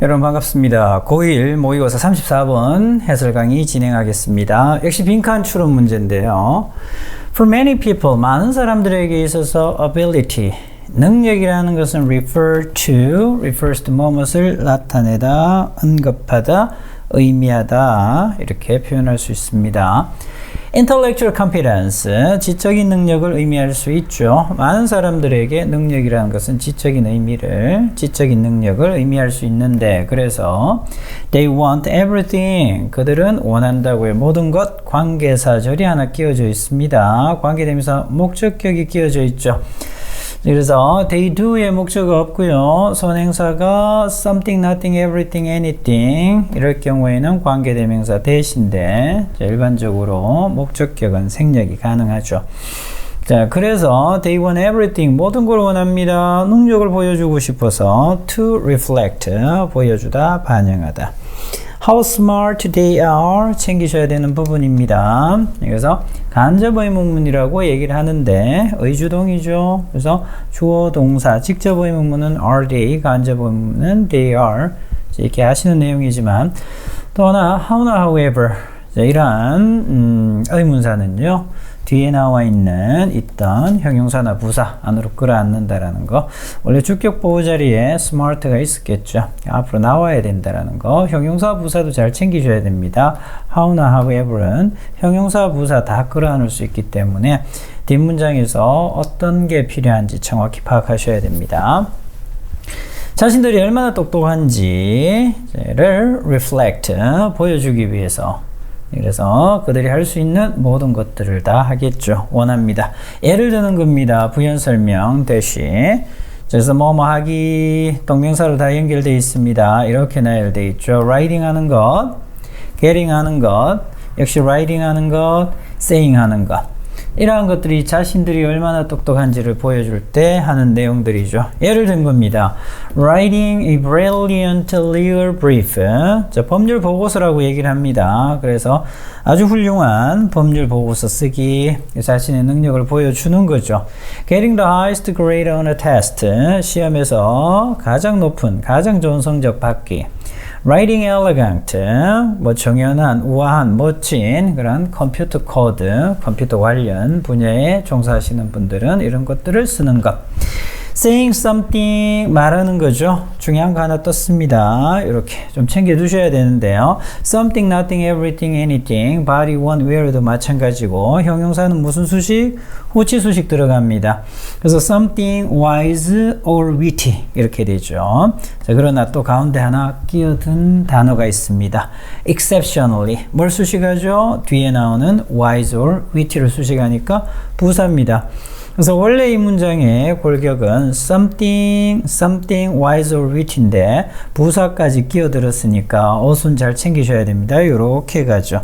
여러분 반갑습니다. 고1 모의고사 34번 해설 강의 진행하겠습니다. 역시 빈칸 추론 문제인데요. For many people, 많은 사람들에게 있어서 ability, 능력이라는 것은 refers to 무엇을 나타내다, 언급하다, 의미하다 이렇게 표현할 수 있습니다. Intellectual competence, 지적인 능력을 의미할 수 있죠. 많은 사람들에게 능력이라는 것은 지적인 능력을 의미할 수 있는데, 그래서 they want everything, 그들은 원한다고요. 모든 것, 관계사절이 하나 끼워져 있습니다. 관계대명사 목적격이 끼워져 있죠. 그래서 they do의 목적어 없고요. 선행사가 something, nothing, everything, anything 이럴 경우에는 관계대명사 대신데 일반적으로 목적격은 생략이 가능하죠. 자, 그래서 they want everything, 모든 걸 원합니다. 능력을 보여주고 싶어서 to reflect, 보여주다, 반영하다. How smart they are, 챙기셔야 되는 부분입니다. 그래서 간접 의문문이라고 얘기를 하는데 의주동이죠. 그래서 주어 동사, 직접 의문문은 are they, 간접 의문문은 they are 이렇게 하시는 내용이지만, 또 하나 how나 however, 이러한 의문사는요 뒤에 나와 있던 형용사나 부사 안으로 끌어안는다라는 거. 원래 주격 보호 자리에 smart가 있었겠죠. 앞으로 나와야 된다라는 거. 형용사 부사도 잘 챙기셔야 됩니다. how나 however는 형용사 부사 다 끌어안을 수 있기 때문에 뒷문장에서 어떤 게 필요한지 정확히 파악하셔야 됩니다. 자신들이 얼마나 똑똑한지를 reflect, 보여주기 위해서, 그래서 그들이 할 수 있는 모든 것들을 다 하겠죠. 원합니다. 예를 드는 겁니다. 부연설명 대시. 그래서 뭐뭐 하기 동명사로 다 연결되어 있습니다. 이렇게 나열되어 있죠. writing 하는 것, getting 하는 것, 역시 writing 하는 것, saying 하는 것. 이러한 것들이 자신들이 얼마나 똑똑한지를 보여줄 때 하는 내용들이죠. 예를 든 겁니다. Writing a brilliant legal brief. 자, 법률 보고서라고 얘기를 합니다. 그래서 아주 훌륭한 법률 보고서 쓰기, 자신의 능력을 보여주는 거죠. Getting the highest grade on a test. 시험에서 가장 높은, 가장 좋은 성적 받기. Writing elegant, 정연한, 우아한, 멋진 그런 컴퓨터 코드, 컴퓨터 관련 분야에 종사하시는 분들은 이런 것들을 쓰는 것. Saying something, 말하는 거죠. 중요한 거 하나 떴습니다. 이렇게 좀 챙겨 두셔야 되는데요. Something, nothing, everything, anything, body, one, where도 마찬가지고, 형용사는 무슨 수식? 후치 수식 들어갑니다. 그래서 something wise or witty 이렇게 되죠. 자, 그러나 또 가운데 하나 끼어든 단어가 있습니다. exceptionally, 뭘 수식하죠? 뒤에 나오는 wise or witty를 수식하니까 부사입니다. 그래서 원래 이 문장의 골격은 something wise or witty인데 부사까지 끼어들었으니까 어순 잘 챙기셔야 됩니다. 이렇게 가죠.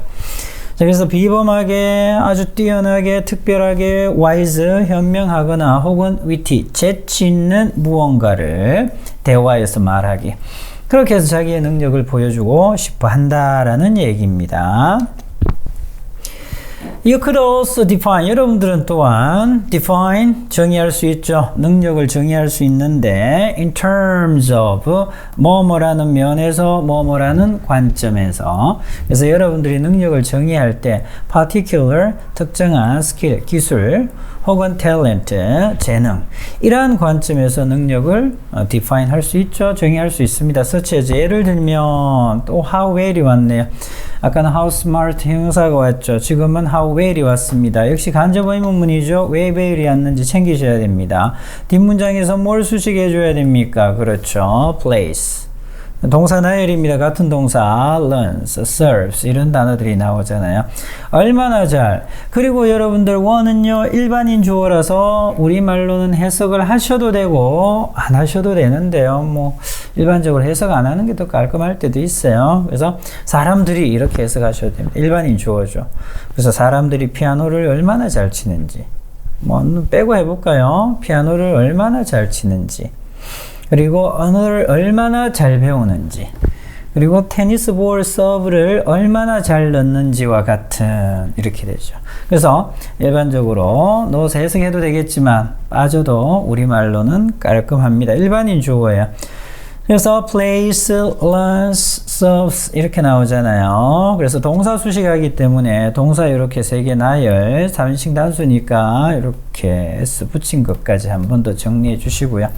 자, 그래서 비범하게, 아주 뛰어나게, 특별하게, wise, 현명하거나 혹은 witty, 재치 있는 무언가를 대화에서 말하기. 그렇게 해서 자기의 능력을 보여주고 싶어 한다라는 얘기입니다. You could also define, 여러분들은 또한 define, 정의할 수 있죠. 능력을 정의할 수 있는데 in terms of, 뭐뭐라는 면에서, 뭐뭐라는 관점에서. 그래서 여러분들이 능력을 정의할 때 particular, 특정한 스킬, 기술, 혹은 talent, 재능, 이러한 관점에서 능력을 define 할 수 있죠. 정의할 수 있습니다. such as, 예를 들면 또 how well이 왔네요. 아까는 how smart 형용사가 왔죠. 지금은 how well이 왔습니다. 역시 간접 의문문이죠. 왜 well이 왔는지 챙기셔야 됩니다. 뒷문장에서 뭘 수식해 줘야 됩니까? 그렇죠. place. 동사 나열입니다. 같은 동사 learns, serves 이런 단어들이 나오잖아요. 얼마나 잘. 그리고 여러분들 원은요 일반인 주어라서 우리말로는 해석을 하셔도 되고 안 하셔도 되는데요. 일반적으로 해석 안 하는 게 더 깔끔할 때도 있어요. 그래서 사람들이 이렇게 해석하셔도 됩니다. 일반인 주어죠. 그래서 사람들이 피아노를 얼마나 잘 치는지 빼고 해볼까요? 피아노를 얼마나 잘 치는지, 그리고 언어를 얼마나 잘 배우는지, 그리고 테니스 볼 서브를 얼마나 잘 넣는지와 같은, 이렇게 되죠. 그래서 일반적으로 넣어서 해석해도 되겠지만 빠져도 우리말로는 깔끔합니다. 일반인 주어예요. 그래서 plays, learns, serves 이렇게 나오잖아요. 그래서 동사 수식하기 때문에 동사 이렇게 세 개 나열, 3인칭 단수니까 이렇게 s 붙인 것까지 한 번 더 정리해 주시고요.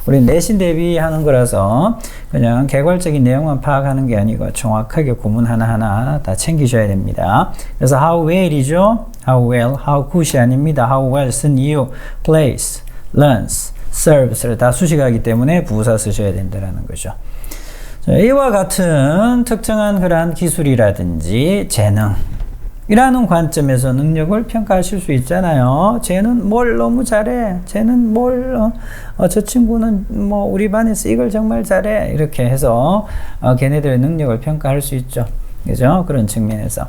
우리 내신 대비하는 거라서 그냥 개괄적인 내용만 파악하는 게 아니고 정확하게 구문 하나하나 다 챙기셔야 됩니다. 그래서 how well이죠. how well, how good이 아닙니다. how well 쓴 이유 plays, learns, serves를 다 수식하기 때문에 부사 쓰셔야 된다는 거죠. 자, 이와 같은 특정한 그러한 기술이라든지 재능이라는 관점에서 능력을 평가하실 수 있잖아요. 쟤는 뭘 너무 잘해. 쟤는 저 친구는 뭐 우리 반에서 이걸 정말 잘해. 이렇게 해서 걔네들의 능력을 평가할 수 있죠. 그죠? 그런 측면에서.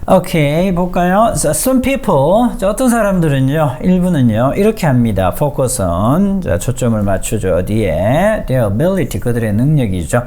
오케이, 볼까요? So, some people, 어떤 사람들은요, 일부는요, 이렇게 합니다. focus on, 자, 초점을 맞추죠. 어디에? their ability, 그들의 능력이죠.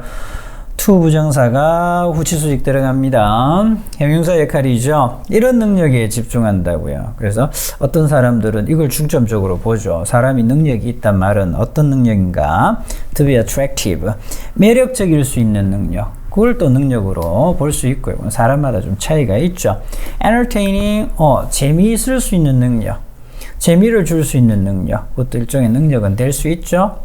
to 부정사가 후치수직 들어갑니다. 형용사 역할이죠. 이런 능력에 집중한다고요. 그래서 어떤 사람들은 이걸 중점적으로 보죠. 사람이 능력이 있단 말은 어떤 능력인가? to be attractive, 매력적일 수 있는 능력. 그걸 또 능력으로 볼 수 있고요. 사람마다 좀 차이가 있죠. entertaining, 재미있을 수 있는 능력. 재미를 줄 수 있는 능력. 그것도 일종의 능력은 될 수 있죠.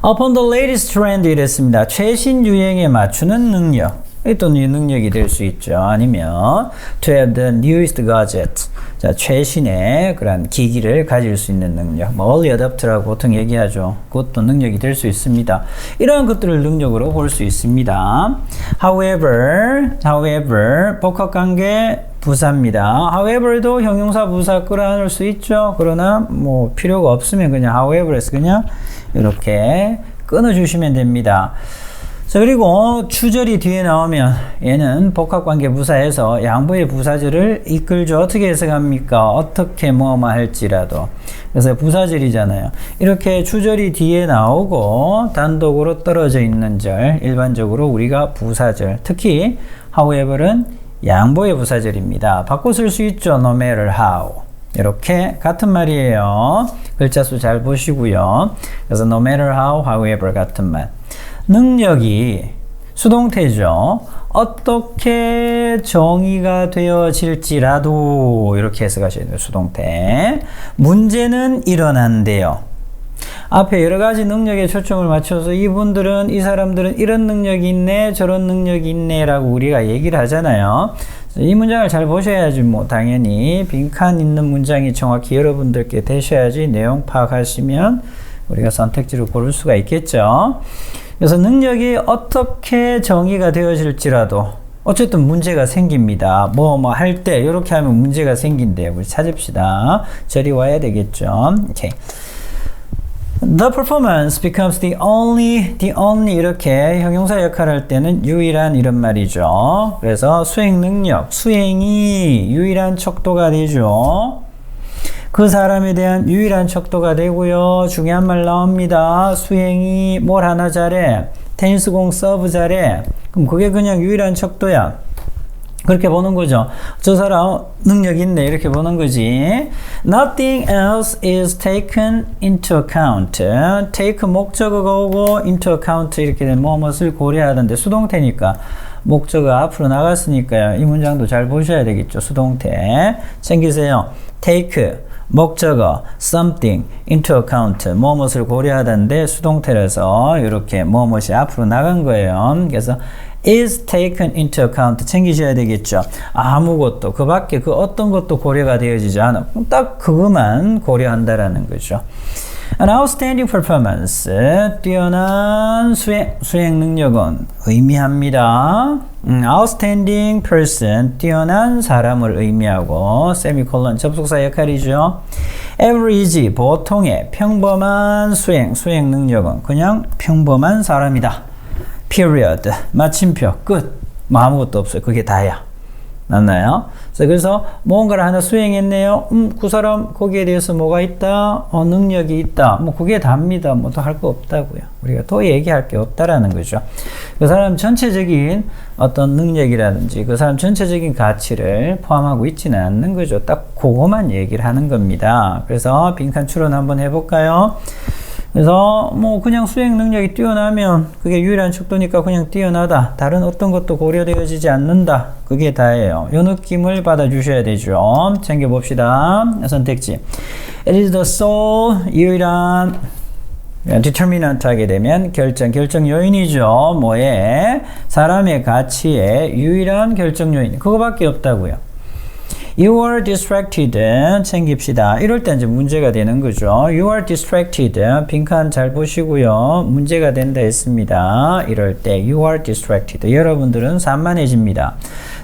upon the latest trend 이랬습니다. 최신 유행에 맞추는 능력. 또 능력이 될 수 있죠. 아니면 to have the newest gadget. 자, 최신의 그런 기기를 가질 수 있는 능력. early adopter라고 보통 얘기하죠. 그것도 능력이 될 수 있습니다. 이러한 것들을 능력으로 볼 수 있습니다. However, 복합관계 부사입니다. however도 형용사 부사 끌어안을 수 있죠. 그러나 뭐 필요가 없으면 그냥 however에서 그냥 이렇게 끊어주시면 됩니다. 자, 그리고 주절이 뒤에 나오면 얘는 복합관계 부사에서 양보의 부사절을 이끌죠. 어떻게 해석합니까? 어떻게 뭐뭐 할지라도. 그래서 부사절이잖아요. 이렇게 주절이 뒤에 나오고 단독으로 떨어져 있는 절, 일반적으로 우리가 부사절, 특히 however은 양보의 부사절입니다. 바꿔 쓸 수 있죠. no matter how. 이렇게 같은 말이에요. 글자 수 잘 보시고요. 그래서 no matter how, however 같은 말. 능력이 수동태죠. 어떻게 정의가 되어질지라도 이렇게 해석하셔야 돼요. 수동태. 문제는 일어난대요. 앞에 여러 가지 능력에 초점을 맞춰서 이분들은, 이 사람들은 이런 능력이 있네, 저런 능력이 있네 라고 우리가 얘기를 하잖아요. 이 문장을 잘 보셔야지 뭐 당연히 빈칸 있는 문장이 정확히 여러분들께 되셔야지 내용 파악하시면 우리가 선택지를 고를 수가 있겠죠. 그래서 능력이 어떻게 정의가 되어질지라도 어쨌든 문제가 생깁니다. 뭐 할 때 이렇게 하면 문제가 생긴대요. 우리 찾읍시다. 저리 와야 되겠죠. 오케이. The performance becomes the only 이렇게 형용사 역할을 할 때는 유일한 이런 말이죠. 그래서 수행 능력, 수행이 유일한 척도가 되죠. 그 사람에 대한 유일한 척도가 되고요. 중요한 말 나옵니다. 수행이 뭘 하나 잘해. 테니스 공 서브 잘해. 그럼 그게 그냥 유일한 척도야. 그렇게 보는 거죠. 저 사람 능력 있네 이렇게 보는 거지. Nothing else is taken into account. take 목적어가 오고 into account 이렇게 된 무엇을 고려하던데 수동태니까 목적어가 앞으로 나갔으니까요. 이 문장도 잘 보셔야 되겠죠. 수동태 챙기세요. take 목적어 something into account 무엇을 고려하던데 수동태라서 이렇게 무엇이 앞으로 나간 거예요. 그래서 is taken into account 챙기셔야 되겠죠. 아무것도 그 밖에 그 어떤 것도 고려가 되어지지 않아. 딱 그것만 고려한다라는 거죠. An outstanding performance 뛰어난 수행 능력은 의미합니다. Outstanding person 뛰어난 사람을 의미하고 세미콜론 접속사 역할이죠. Average 보통의 평범한 수행 능력은 그냥 평범한 사람이다. period 마침표 끝. 뭐 아무것도 없어요. 그게 다야. 맞나요? 그래서 뭔가를 하나 수행했네요. 그 사람 거기에 대해서 뭐가 있다? 능력이 있다. 뭐 그게 답니다. 뭐 더 할 거 없다고요. 우리가 더 얘기할 게 없다라는 거죠. 그 사람 전체적인 어떤 능력이라든지 그 사람 전체적인 가치를 포함하고 있지는 않는 거죠. 딱 그거만 얘기를 하는 겁니다. 그래서 빈칸 추론 한번 해볼까요? 그래서 뭐 그냥 수행 능력이 뛰어나면 그게 유일한 척도니까 그냥 뛰어나다. 다른 어떤 것도 고려되어지지 않는다. 그게 다예요. 이 느낌을 받아주셔야 되죠. 챙겨봅시다. 선택지. It is the sole 유일한 determinant 하게 되면 결정 요인이죠. 뭐에? 사람의 가치의 유일한 결정 요인. 그거밖에 없다고요. You are distracted. 챙깁시다. 이럴 때 이제 문제가 되는 거죠. You are distracted. 빈칸 잘 보시고요. 문제가 된다 했습니다. 이럴 때 you are distracted. 여러분들은 산만해집니다.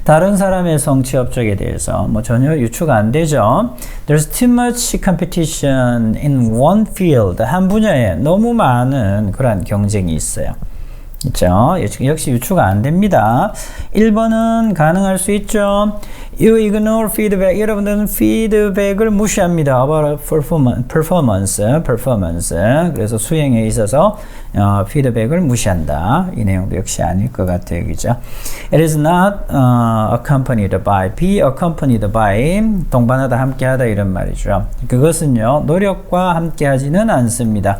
다른 사람의 성취 업적에 대해서 뭐 전혀 유추가 안 되죠. There's too much competition in one field. 한 분야에 너무 많은 그런 경쟁이 있어요. 그렇죠? 역시 유추가 안 됩니다. 1번은 가능할 수 있죠. You ignore feedback. 여러분들은 피드백을 무시합니다. About performance. 그래서 수행에 있어서 피드백을 무시한다. 이 내용도 역시 아닐 것 같아요. 그죠? It is not accompanied by. be accompanied by. 동반하다, 함께하다 이런 말이죠. 그것은요. 노력과 함께하지는 않습니다.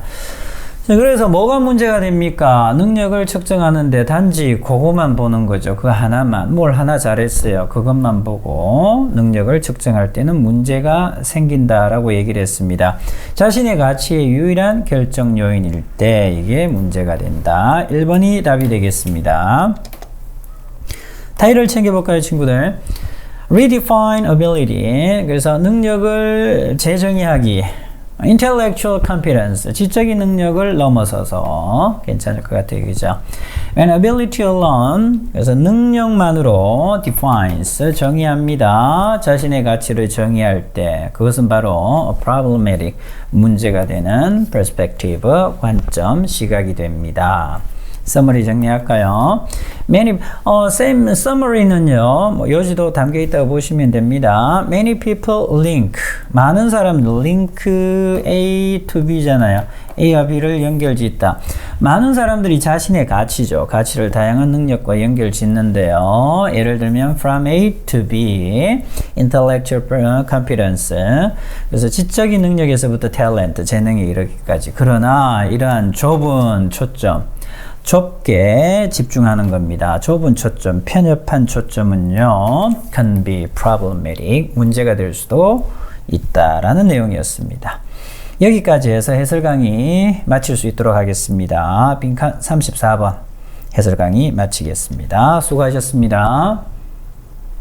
그래서 뭐가 문제가 됩니까? 능력을 측정하는데 단지 그것만 보는 거죠. 그 하나만. 뭘 하나 잘했어요. 그것만 보고 능력을 측정할 때는 문제가 생긴다라고 얘기를 했습니다. 자신의 가치의 유일한 결정 요인일 때 이게 문제가 된다. 1번이 답이 되겠습니다. 타일을 챙겨볼까요, 친구들? Redefine ability. 그래서 능력을 재정의하기. Intellectual competence, 지적인 능력을 넘어서서 괜찮을 것 같아요. 그죠? When ability alone, 그래서 능력만으로 defines, 정의합니다. 자신의 가치를 정의할 때 그것은 바로 problematic, 문제가 되는 perspective, 관점, 시각이 됩니다. summary 정리할까요? same summary는요, 뭐 요지도 담겨 있다고 보시면 됩니다. Many people link. 많은 사람들 link A to B잖아요. A와 B를 연결 짓다. 많은 사람들이 자신의 가치죠. 가치를 다양한 능력과 연결 짓는데요. 예를 들면 from A to B, intellectual competence. 그래서 지적인 능력에서부터 talent, 재능에 이르기까지. 그러나 이러한 좁은 초점, 좁게 집중하는 겁니다. 좁은 초점, 편협한 초점은요, can be problematic, 문제가 될 수도 있다라는 내용이었습니다. 여기까지 해서 해설 강의 마칠 수 있도록 하겠습니다. 빈칸 34번 해설 강의 마치겠습니다. 수고하셨습니다.